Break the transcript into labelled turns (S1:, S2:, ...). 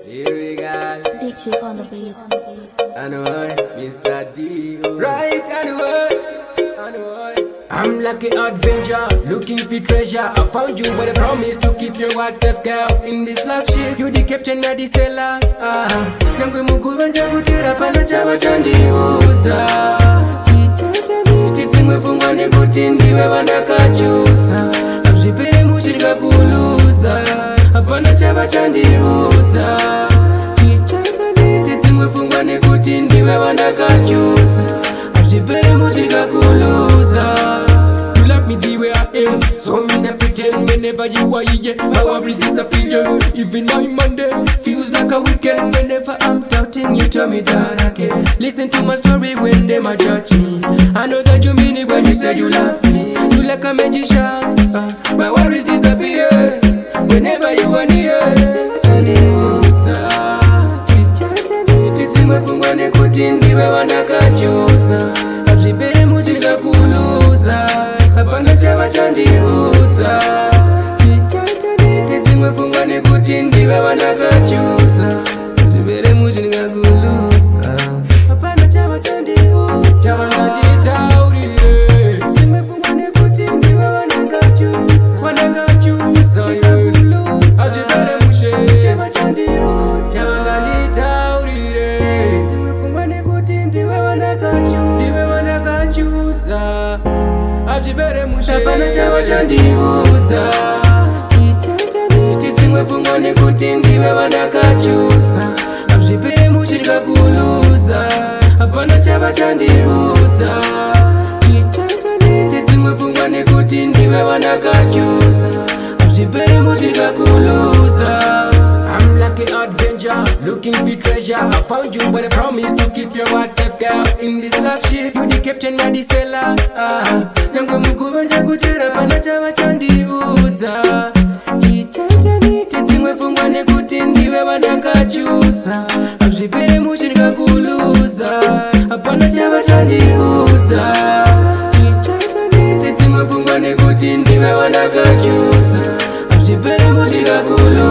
S1: Lyrical.
S2: Big chip on the beat.
S1: Anyway, Mr. D. Right, anyway. I'm like an adventure, looking for treasure. I found you, but I promise to keep your word safe, girl. In this love ship, you the captain of the sailor. Nangwe mukubanja kutira panda chava chandiudza. Chichachani titsimwe fungwa nekuti ndiwe vandakachusa. Azvipere muchirikakuluza, apana chava chandiudza. Chichachani titsimwe fungwa nekuti ndiwe vandakachusa. Azvipere muchirikakuluza. Me the way I am, so me not pretend whenever you are here, my worries disappear. Even on Monday, feels like a weekend. Whenever I'm doubting, you tell me that I can listen to my story when they might judge me. I know that you mean it when you say you love me. You like a magician, my worries disappear whenever you are near. Titsimwe nekuti ndiwe vandakachusa. Azvipere muchirikakuluza, apana chava chandiudza. Chichachani titsimwe fungwa nekuti ndiwe vandakachusa. Azvipere muchirikakuluza, apana chava chandiudza. Chavanganditaurire, titsimwe fungwa nekuti ndiwe vandakachusa. Vandakachusa, azvipere mushe chava chandiudza. Chavanganditaurire, titsimwe fungwa nekuti ndiwe vandakachusa. Azvipere mushe apana chava chandiudza. Chichachani titsimwe fungwa nekuti ndiwe vandakachusa. Azvipere muchirikakuluza, apana chava chandiudza. Chichachani titsimwe fungwa nekuti ndiwe vandakachusa. Azvipere muchirikakuluza. I'm like an adventure, looking for treasure. I found you, but I promise to keep your word safe, girl. In this love ship, you the captain of the sailor. Nangwe mukubanja kutira panda chava chandiudza. Chichachani titsimwe fungwa nekuti ndiwe vandakachusa. Azvipere muchirikakuluza, apana chava chandiudza. Chichachani titsimwe fungwa nekuti ndiwe vandakachusa. Azvipere muchirikakuluza.